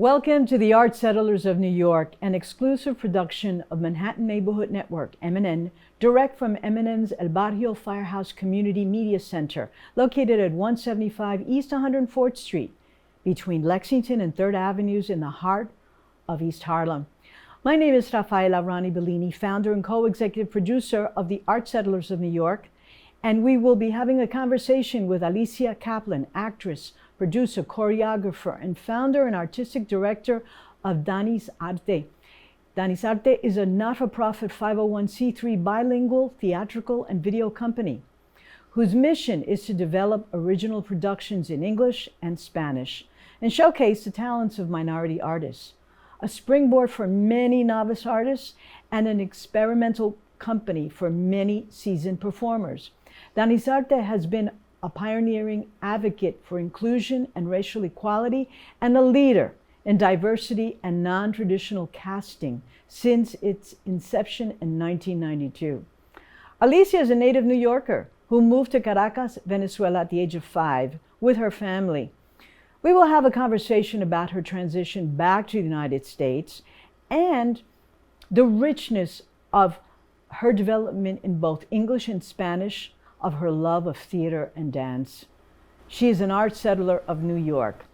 Welcome to the Art Settlers of New York, an exclusive production of Manhattan Neighborhood Network, MNN, direct from MNN's El Barrio Firehouse Community Media Center, located at 175 East 104th Street, between Lexington and 3rd Avenues in the heart of East Harlem. My name is Rafaela Ronnie Billini, founder and co-executive producer of the Art Settlers of New York, and we will be having a conversation with Alicia Kaplan, actress, producer, choreographer, and founder and artistic director of Danisarte. Danisarte is a not-for-profit 501c3 bilingual theatrical and video company whose mission is to develop original productions in English and Spanish and showcase the talents of minority artists, a springboard for many novice artists, and an experimental company for many seasoned performers. Danisarte has been a pioneering advocate for inclusion and racial equality and a leader in diversity and non-traditional casting since its inception in 1992. Alicia is a native New Yorker who moved to Caracas, Venezuela at the age of 5 with her family. We will have a conversation about her transition back to the United States and the richness of her development in both English and Spanish, of her love of theater and dance. She is an art settler of New York.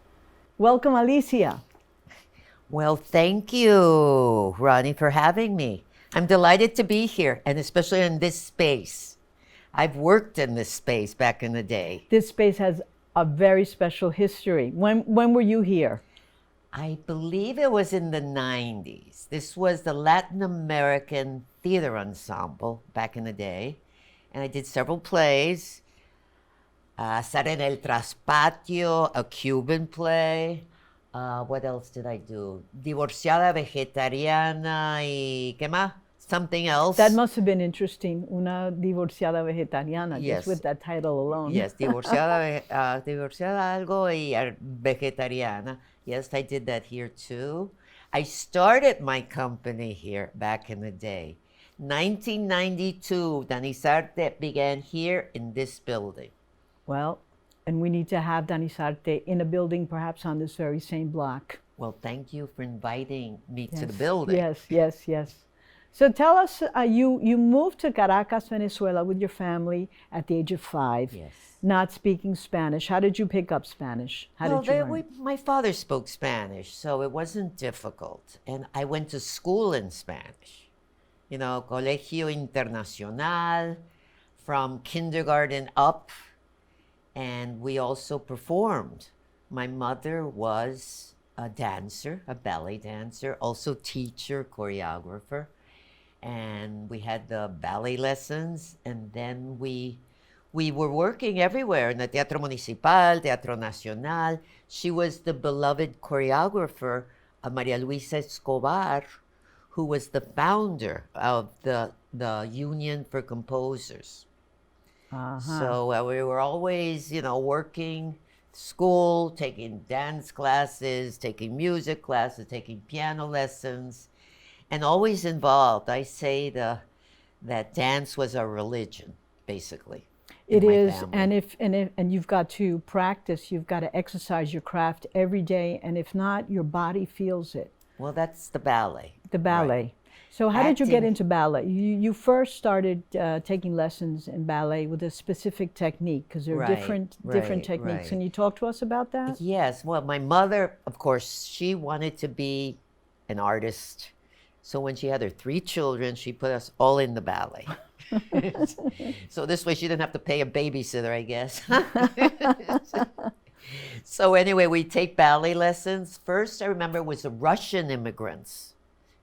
Welcome, Alicia. Well, thank you, Ronnie, for having me. I'm delighted to be here, and especially in this space. I've worked in this space back in the day. This space has a very special history. When were you here? I believe it was in the 90s. This was the Latin American Theater Ensemble back in the day. And I did several plays. Sat en el Traspatio, a Cuban play. What else did I do? Divorciada Vegetariana y ¿qué más? Something else. That must have been interesting. Una divorciada vegetariana, Yes. just with that title alone. Yes, divorciada algo y vegetariana. Yes, I did that here too. I started my company here back in the day. 1992, Danisarte began here in this building. Well, and we need to have Danisarte in a building perhaps on this very same block. Well, thank you for inviting me to the Yes, building. Yes. So tell us, you moved to Caracas, Venezuela with your family at the age of 5. Yes. Not speaking Spanish. How did you pick up Spanish? How did you learn? My father spoke Spanish, so it wasn't difficult. And I went to school in Spanish. You know, Colegio Internacional, from kindergarten up. And we also performed. My mother was a dancer, a ballet dancer, also teacher, choreographer. And we had the ballet lessons. And then we were working everywhere in the Teatro Municipal, Teatro Nacional. She was the beloved choreographer of Maria Luisa Escobar, who was the founder of the Union for Composers. Uh-huh. So we were always, working, school, taking dance classes, taking music classes, taking piano lessons, and always involved. I say that dance was our religion, basically. It is, and you've got to practice. You've got to exercise your craft every day, and if not, your body feels it. Well, that's the ballet. The ballet. Right. So how did you get into ballet? You first started taking lessons in ballet with a specific technique, because there are different techniques. Right. Can you talk to us about that? Yes. Well, my mother, of course, she wanted to be an artist. So when she had her 3 children, she put us all in the ballet. So this way she didn't have to pay a babysitter, I guess. So anyway, we take ballet lessons. First, I remember, it was the Russian immigrants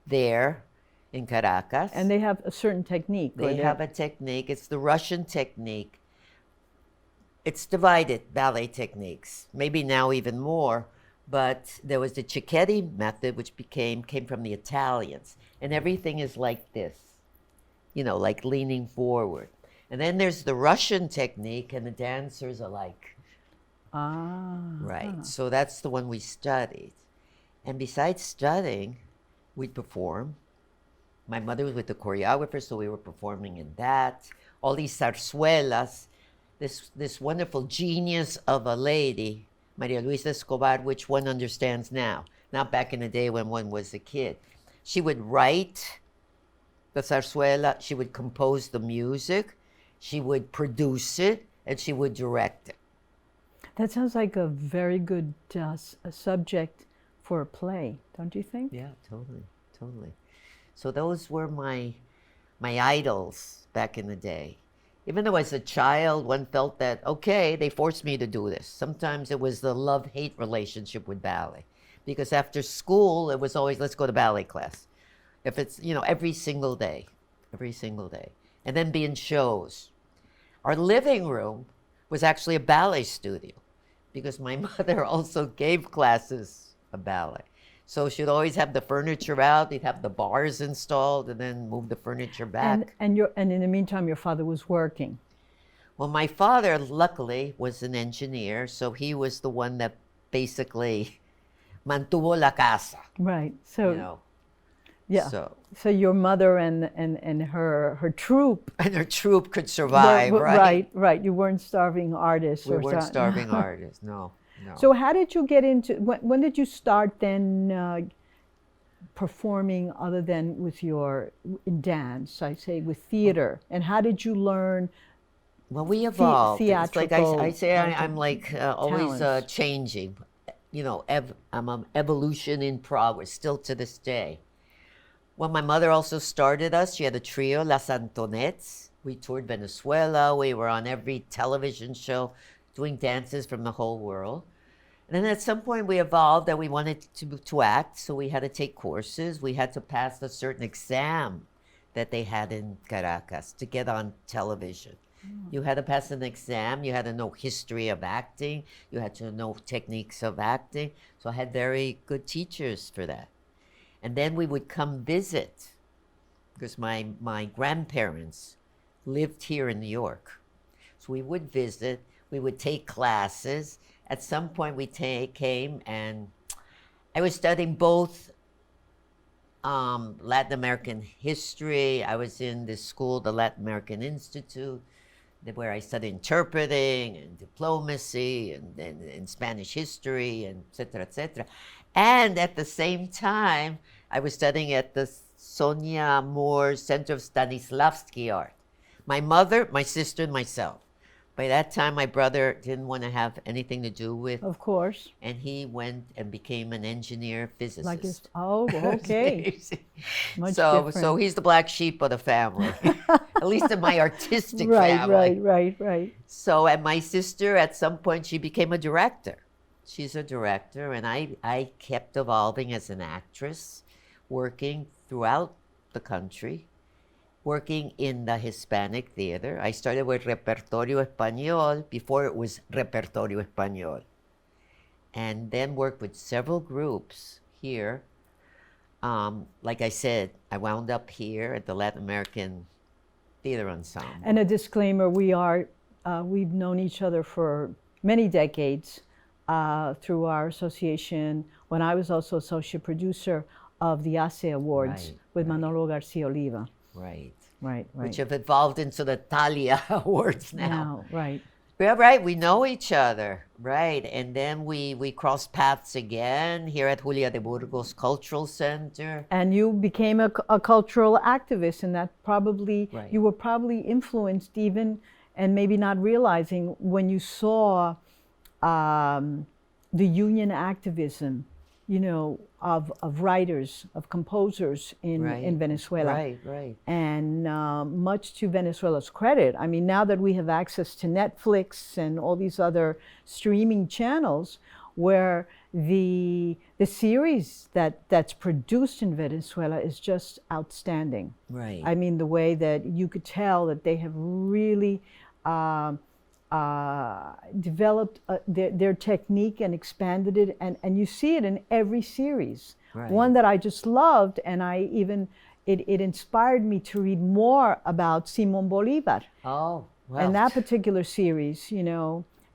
there in Caracas. And they have a certain technique. They have a technique. It's the Russian technique. It's divided, ballet techniques, maybe now even more. But there was the Cicchetti method, which came from the Italians. And everything is like this, like leaning forward. And then there's the Russian technique, and the dancers are like, right. So that's the one we studied. And besides studying, we'd perform. My mother was with the choreographer, so we were performing in that. All these zarzuelas. This wonderful genius of a lady, Maria Luisa Escobar, which one understands now. not back in the day when one was a kid. She would write the zarzuela, she would compose the music, she would produce it, and she would direct it. That sounds like a very good a subject for a play, don't you think? Yeah, totally, totally. So those were my idols back in the day. Even though as a child, one felt that, okay, they forced me to do this. Sometimes it was the love-hate relationship with ballet. Because after school, it was always, let's go to ballet class. If it's, every single day. And then be in shows. Our living room was actually a ballet studio because my mother also gave classes of ballet. So she'd always have the furniture out, they'd have the bars installed, and then move the furniture back. And in the meantime, your father was working. Well, my father, luckily, was an engineer, so he was the one that basically mantuvo la casa. Right. So, yeah. So your mother and her troupe. And her troupe could survive, right? Right. You weren't starving artists. We weren't starving artists, no. So how did you get into, when did you start then performing other than with in dance, I say, with theater? And how did you learn? Well, we evolved. Theatrical. It's like I say, I'm like always changing. I'm an evolution in progress, still to this day. Well, my mother also started us. She had a trio, Las Antonettes. We toured Venezuela. We were on every television show doing dances from the whole world. And then at some point we evolved that we wanted to act, so we had to take courses. We had to pass a certain exam that they had in Caracas to get on television. You had to pass an exam, you had to know history of acting, you had to know techniques of acting. So I had very good teachers for that. And then we would come visit, because my grandparents lived here in New York. So we would visit, we would take classes. At some point we came and I was studying both Latin American history. I was in this school, the Latin American Institute, where I studied interpreting and diplomacy and Spanish history, and et cetera, et cetera. And at the same time, I was studying at the Sonia Moore Center of Stanislavski Art. My mother, my sister, and myself. By that time, my brother didn't want to have anything to do with. Of course. And he went and became an engineer physicist. Okay. Much so different. He's the black sheep of the family, at least in my artistic family. Right. So, and my sister, at some point, she became a director. She's a director, and I kept evolving as an actress, working throughout the country, working in the Hispanic theater. I started with Repertorio Español before it was Repertorio Español. And then worked with several groups here. Like I said, I wound up here at the Latin American Theater Ensemble. And a disclaimer, we've known each other for many decades through our association, when I was also associate producer of the ACE Awards with Manolo Garcia Oliva. Right. Which have evolved into the Thalia Awards now. Right. Yeah, right. We know each other, right? And then we crossed paths again here at Julia de Burgos Cultural Center. And you became a cultural activist, and that probably, you were probably influenced even, and maybe not realizing, when you saw the union activism, of writers, of composers in Venezuela. Right. And much to Venezuela's credit, I mean, now that we have access to Netflix and all these other streaming channels, where the series that's produced in Venezuela is just outstanding. Right. I mean, the way that you could tell that they have really developed their technique and expanded it, and you see it in every series. Right. One that I just loved, and it inspired me to read more about Simon Bolivar. Oh, wow. And that particular series,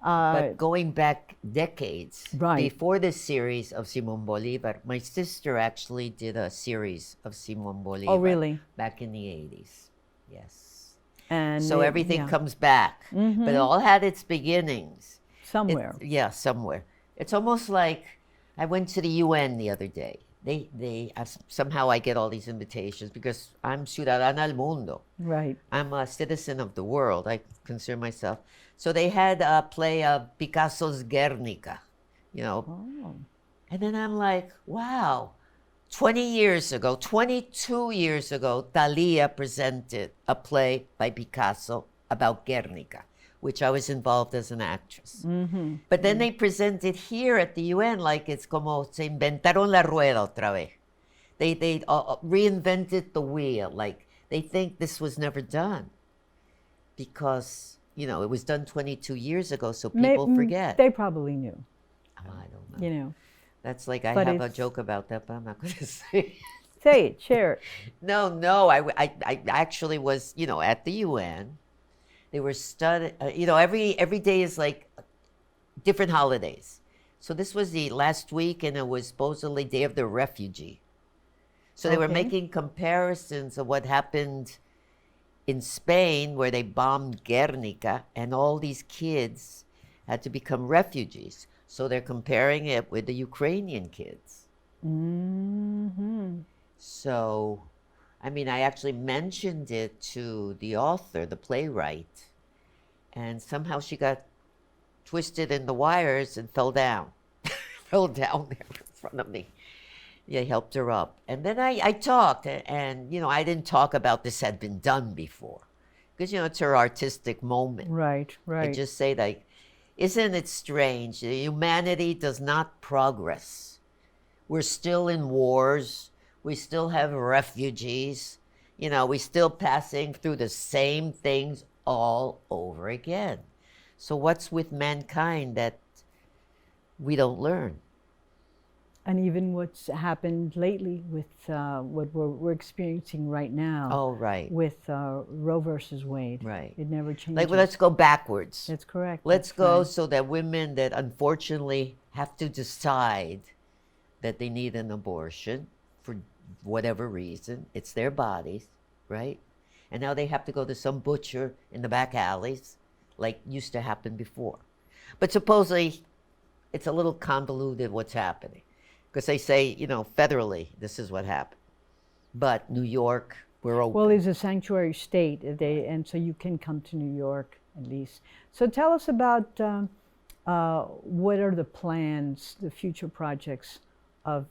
but going back decades, right, before this series of Simon Bolivar, my sister actually did a series of Simon Bolivar. Oh, really? Back in the 80s, yes. And so everything comes back, but it all had its beginnings. Somewhere. Somewhere. It's almost like I went to the UN the other day. Somehow I get all these invitations because I'm ciudadana al mundo. Right. I'm a citizen of the world. I consider myself. So they had a play of Picasso's Guernica, you know. Oh. And then I'm like, wow. 22 years ago, Thalia presented a play by Picasso about Guernica, which I was involved as an actress. Mm-hmm. But then they presented here at the UN like it's como se inventaron la rueda otra vez. They reinvented the wheel. Like they think this was never done because, you know, it was done 22 years ago, so people forget. They probably knew. Oh, I don't know. You know. That's like, I But have a joke about that, but I'm not going to say it. Say it, share it. No, I actually was, you know, at the UN. They were studying, you know, every day is like different holidays. So this was the last week, and it was supposedly Day of the Refugee. So they were making comparisons of what happened in Spain, where they bombed Guernica, and all these kids had to become refugees. So they're comparing it with the Ukrainian kids. Mm-hmm. So, I mean, I actually mentioned it to the author, the playwright, and somehow she got twisted in the wires and fell down. Fell down there in front of me. Yeah, I helped her up. And then I talked, and, you know, I didn't talk about this had been done before. Because, you know, it's her artistic moment. Right. I just say, like, isn't it strange? Humanity does not progress. We're still in wars. We still have refugees. You know, we're still passing through the same things all over again. So what's with mankind that we don't learn? And even what's happened lately with what we're experiencing right now. Oh, right. With Roe versus Wade. Right. It never changes. Like, well, let's go backwards. That's correct. Let's That's go right. so that women that unfortunately have to decide that they need an abortion for whatever reason, it's their bodies, right? And now they have to go to some butcher in the back alleys, like used to happen before. But supposedly, it's a little convoluted what's happening. Because they say, you know, federally, this is what happened. But New York, we're open. Well, it's a sanctuary state, and so you can come to New York at least. So tell us about what are the plans, the future projects of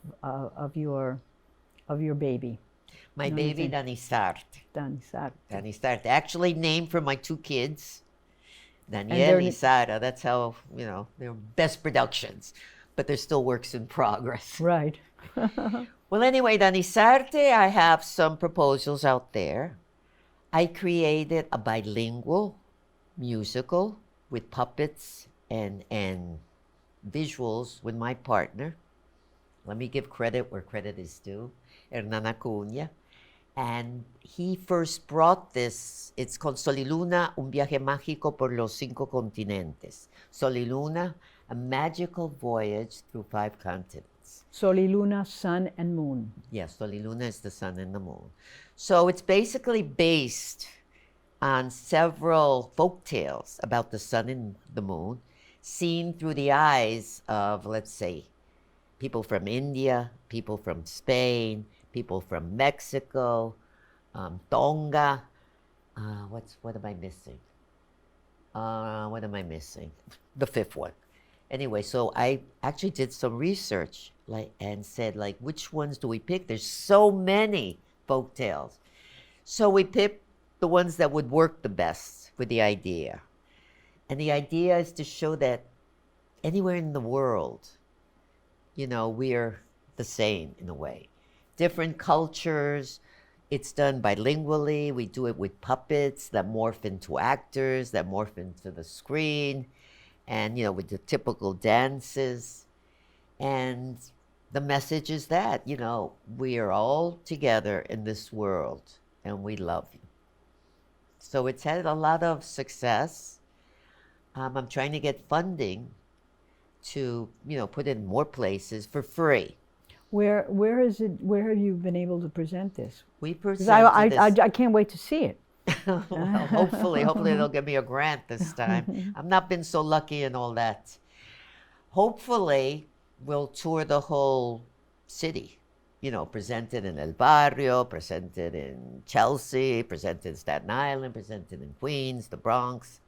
your baby. My baby, Danisarte. Danisarte. Actually named for my two kids, Daniel and Sara. That's how, you know, they're best productions. But they're still works in progress. Right. Well, anyway, Danisarte, I have some proposals out there. I created a bilingual musical with puppets and visuals with my partner. Let me give credit where credit is due, Hernan Acuña. And he first brought this. It's called Soliluna, un viaje mágico por los 5 continentes. Soliluna, a magical voyage through 5 continents. Soliluna, sun and moon. Yes, Soliluna is the sun and the moon. So it's basically based on several folk tales about the sun and the moon, seen through the eyes of, let's say, people from India, people from Spain, people from Mexico, Tonga. What am I missing? What am I missing? The 5th one. Anyway, so I actually did some research, and said, like, which ones do we pick? There's so many folk tales. So we picked the ones that would work the best with the idea. And the idea is to show that anywhere in the world, you know, we're the same in a way. Different cultures. It's done bilingually. We do it with puppets that morph into actors, that morph into the screen, and, you know, with the typical dances. And the message is that, you know, we are all together in this world, and we love you. So it's had a lot of success. I'm trying to get funding to, you know, put it in more places for free. Where is it? Where have you been able to present this? We presented this. I can't wait to see it. Well, hopefully they'll give me a grant this time. I've not been so lucky and all that. Hopefully, we'll tour the whole city. Presented in El Barrio, presented in Chelsea, presented in Staten Island, presented in Queens, the Bronx,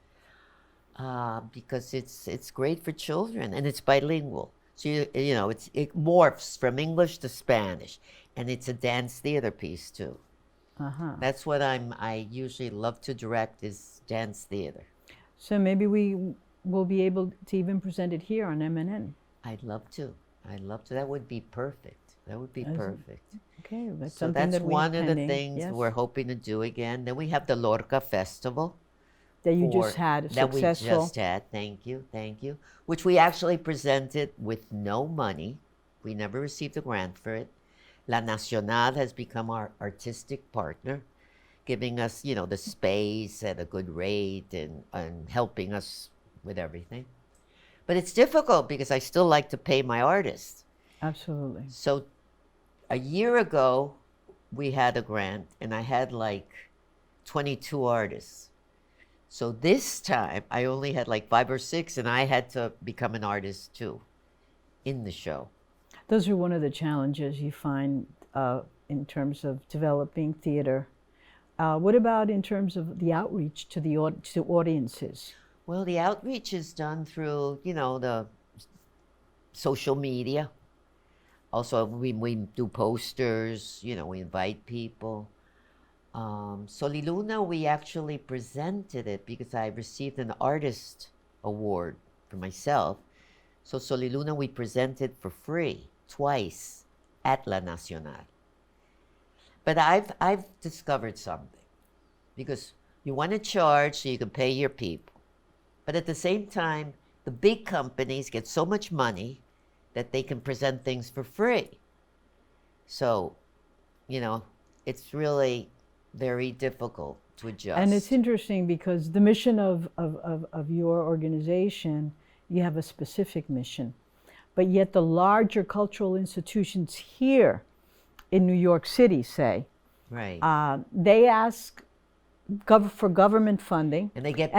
because it's great for children and it's bilingual. So it morphs from English to Spanish, and it's a dance theater piece too. That's what I usually love to direct, is dance theater. So maybe we will be able to even present it here on MNN. I'd love to. That would be perfect. Perfect. Okay, that's So something that's that one of the pending. things Yes. we're hoping to do again. Then we have the Lorca Festival. That you just had, That we successful. just had. Thank you. Which we actually presented with no money. We never received a grant for it. La Nacional has become our artistic partner, giving us, the space at a good rate and helping us with everything. But it's difficult because I still like to pay my artists. Absolutely. So a year ago, we had a grant, and I had like 22 artists. So this time, I only had like 5 or 6, and I had to become an artist too in the show. Those are one of the challenges you find in terms of developing theater. What about in terms of the outreach to to audiences? Well, the outreach is done through, the social media. Also, we do posters, we invite people. Soliluna, we actually presented it because I received an artist award for myself. So Soliluna, we presented for free twice at La Nacional. But I've discovered something, because you want to charge so you can pay your people. But at the same time, the big companies get so much money that they can present things for free. So, it's really very difficult to adjust. And it's interesting because the mission of your organization, you have a specific mission, but yet the larger cultural institutions here in New York City, say, right, they ask for government funding, and they get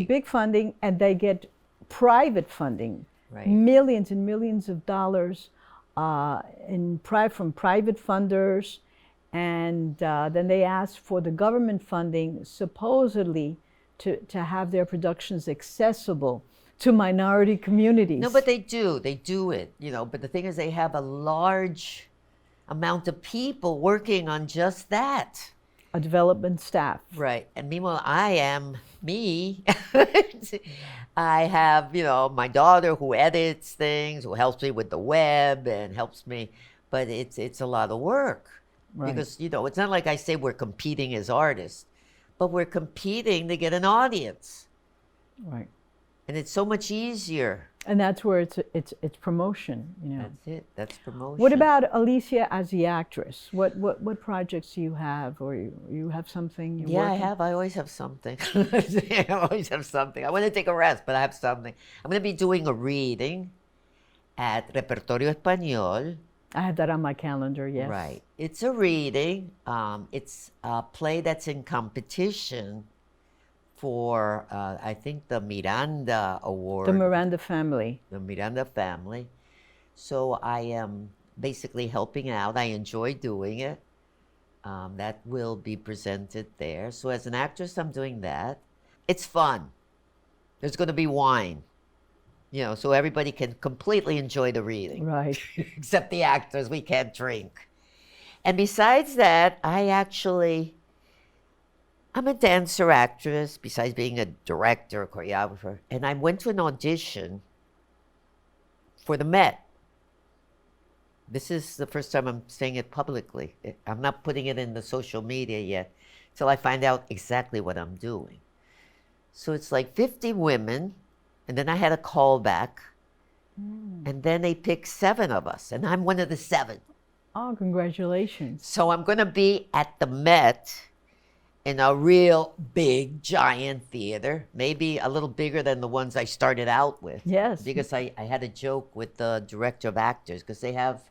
big funding, and they get private funding, right, millions and millions of dollars from private funders. And then they ask for the government funding, supposedly to have their productions accessible to minority communities. No, but they do it, but the thing is, they have a large amount of people working on just that. A development staff. Right. And meanwhile, I am me. I have, my daughter who edits things, who helps me with the web and helps me, but it's a lot of work. Right. Because, it's not like I say we're competing as artists, but we're competing to get an audience. Right. And it's so much easier. And that's where it's promotion, That's it. That's promotion. What about Alicia as the actress? What projects do you have, or you have something? Yeah, working? I have. I always have something. I always have something. I want to take a rest, but I have something. I'm going to be doing a reading at Repertorio Español. I had that on my calendar, yes. Right. It's a reading. It's a play that's in competition for, I think, the Miranda Award. The Miranda family. The Miranda family. So I am basically helping out. I enjoy doing it. That will be presented there. So as an actress, I'm doing that. It's fun. There's going to be wine. So everybody can completely enjoy the reading. Right. Except the actors, we can't drink. And besides that, I'm a dancer actress, besides being a director, a choreographer. And I went to an audition for the Met. This is the first time I'm saying it publicly. I'm not putting it in the social media yet till I find out exactly what I'm doing. So it's like 50 women. And then I had a callback, and then they picked 7 of us, and I'm one of the 7. Oh, congratulations. So I'm going to be at the Met in a real big, giant theater, maybe a little bigger than the ones I started out with. Yes. Because I had a joke with the director of actors, because they have,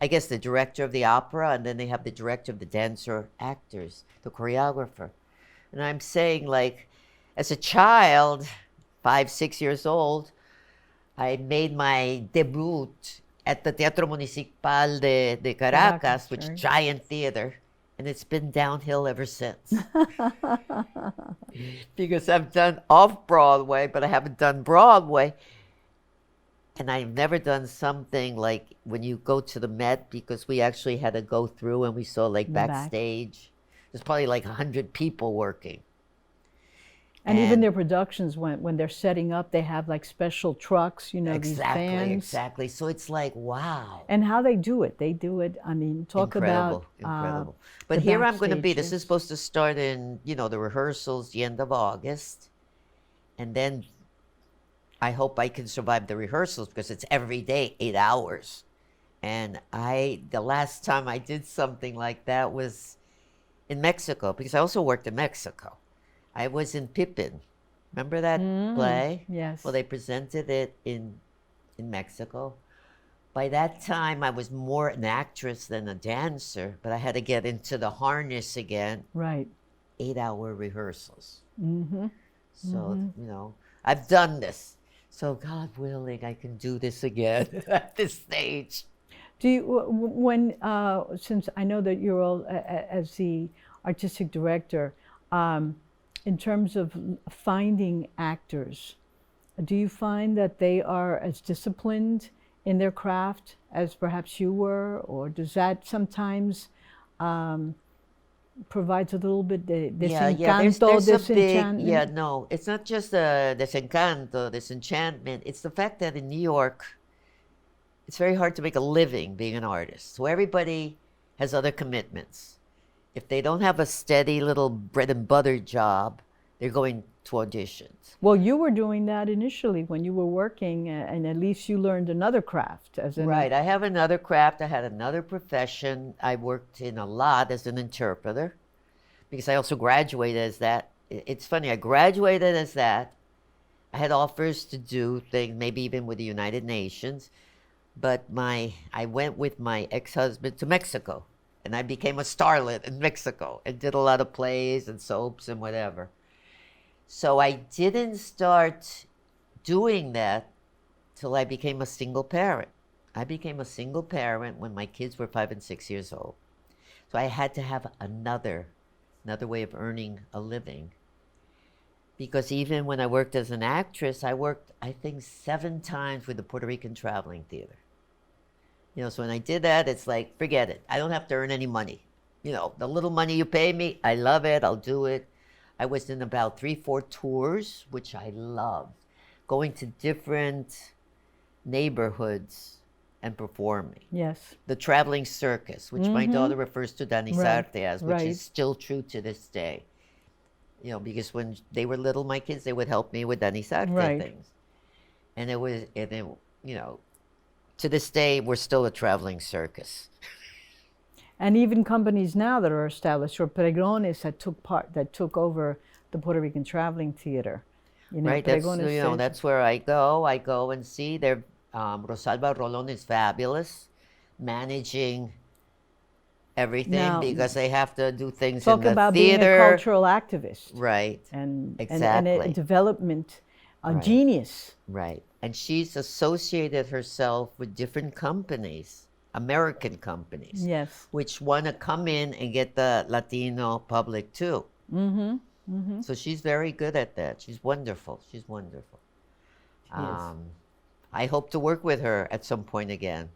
I guess, the director of the opera, and then they have the director of the dancer actors, the choreographer. And I'm saying, like, as a child, 5, 6 years old, I made my debut at the Teatro Municipal de Caracas, which right. giant theater, and it's been downhill ever since. Because I've done off-Broadway, but I haven't done Broadway. And I've never done something like when you go to the Met, because we actually had to go through and we saw like In the back. backstage. There's probably like 100 people working. And even their productions, when they're setting up, they have like special trucks, you know, these vans. Exactly. So it's like, wow. And how they do it, I mean, talk Incredible, about incredible. But the here I'm going to be. backstages. This is supposed to start in, you know, the rehearsals, the end of August. And then I hope I can survive the rehearsals because it's every day, 8 hours. And the last time I did something like that was in Mexico, because I also worked in Mexico. I was in Pippin. Remember that play? Yes. Well, they presented it in Mexico. By that time, I was more an actress than a dancer, but I had to get into the harness again. Right. 8-hour rehearsals. Mm-hmm. So, you know, I've done this. So, God willing, I can do this again at this stage. Do you, when, since I know that you're all, as the artistic director, in terms of finding actors, do you find that they are as disciplined in their craft as perhaps you were, or does that sometimes provides a little bit de desencanto, disenchantment? No, it's not just desencanto, disenchantment. It's the fact that in New York, it's very hard to make a living being an artist. So everybody has other commitments. If they don't have a steady little bread and butter job, they're going to auditions. Well, you were doing that initially when you were working, and at least you learned another craft. Right. I have another craft. I had another profession. I worked in a lot as an interpreter because I also graduated as that. It's funny. I graduated as that. I had offers to do things, maybe even with the United Nations, but I went with my ex-husband to Mexico. And I became a starlet in Mexico and did a lot of plays and soaps and whatever. So I didn't start doing that till I became a single parent. I became a single parent when my kids were 5 and 6 years old. So I had to have another way of earning a living. Because even when I worked as an actress, I worked, I think, 7 times with the Puerto Rican Traveling Theater. You know, so when I did that, it's like, forget it. I don't have to earn any money. You know, the little money you pay me, I love it. I'll do it. I was in about 3-4 tours, which I loved. Going to different neighborhoods and performing. Yes. The traveling circus, which my daughter refers to Danisarte as, which is still true to this day. You know, because when they were little, my kids, they would help me with Danisarte things. And you know, to this day, we're still a traveling circus. And even companies now that are established, or Pregones that took over the Puerto Rican Traveling Theater. You know, right, that's where I go. I go and see. Rosalba Rolon is fabulous, managing everything now, because they have to do things in the theater. Talk about being a cultural activist. Right, and a exactly. development genius. Right. And she's associated herself with different companies, American companies, which want to come in and get the Latino public too. So she's very good at that. She's wonderful. She's wonderful. I hope to work with her at some point again.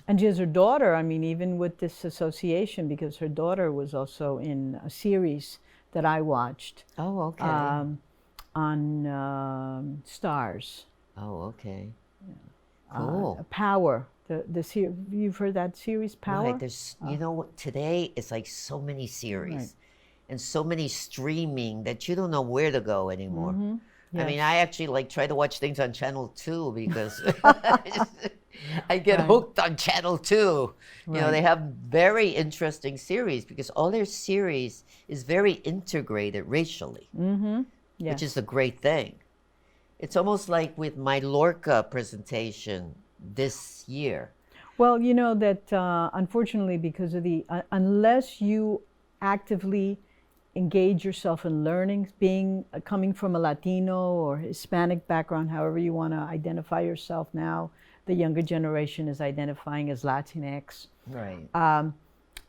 And she has her daughter, I mean, even with this association, because her daughter was also in a series that I watched. Oh, okay. On Stars. Oh, okay. Cool. Power. You've heard that series, Power? Right. There's, you know, today it's like so many series and so many streaming that you don't know where to go anymore. I mean, I actually like try to watch things on Channel 2 because I get hooked on Channel 2. You know, they have very interesting series because all their series is very integrated racially, which is a great thing. It's almost like with my Lorca presentation this year. Well, you know that unfortunately, because of unless you actively engage yourself in learning, coming from a Latino or Hispanic background, however you want to identify yourself now. The younger generation is identifying as Latinx. Right.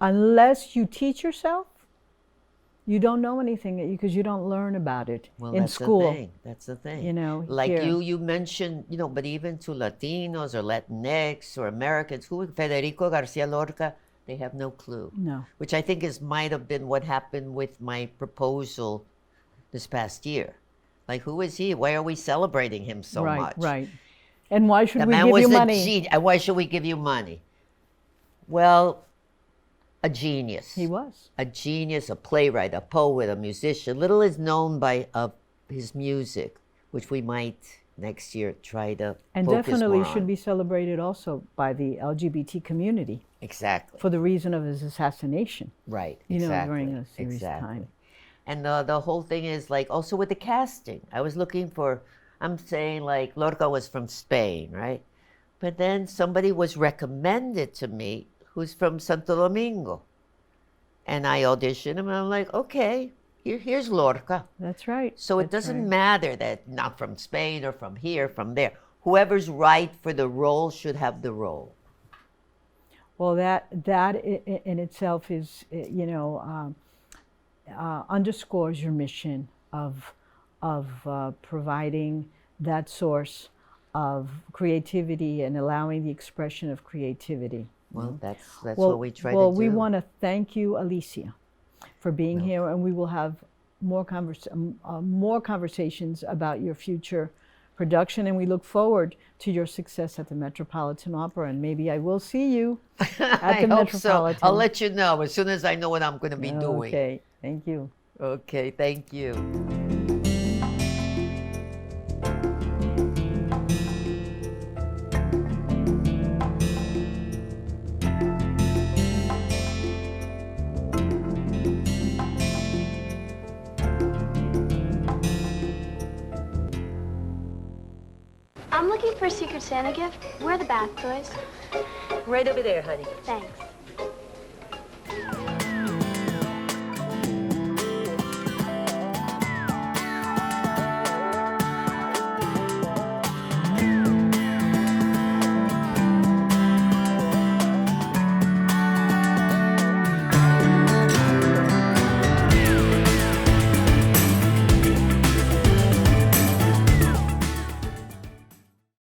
Unless you teach yourself, you don't know anything because you don't learn about it in school. That's the thing. That's the thing. You know, like here. you mentioned, you know, but even to Latinos or Latinx or Americans, who Federico Garcia Lorca, they have no clue. No. Which I think might have been what happened with my proposal this past year. Like, who is he? Why are we celebrating him so much? Right. And why should The we man give was you a money? genius. And why should we give you money? Well, a genius. He was. A genius, a playwright, a poet, a musician. Little is known by his music, which we might next year try to And focus definitely more should on. be celebrated also by the LGBT community Exactly. for the reason of his assassination. Right. You know, exactly. during a serious exactly. time. And the whole thing is like also with the casting. I was looking for, I'm saying like Lorca was from Spain, right? But then somebody was recommended to me who's from Santo Domingo. And I auditioned him and I'm like, okay, here's Lorca. That's right. So it doesn't matter that not from Spain or from here, from there. Whoever's right for the role should have the role. Well, that in itself is, you know, underscores your mission of providing that source of creativity and allowing the expression of creativity. Well, that's what we try to do. Well, we want to thank you, Alicia, for being here, and we will have more conversations about your future production, and we look forward to your success at the Metropolitan Opera, and maybe I will see you at the Metropolitan. So. I'll let you know as soon as I know what I'm going to be doing. Okay, thank you. Okay, thank you. I'm looking for a Secret Santa gift. Where are the bath toys? Right over there, honey. Thanks.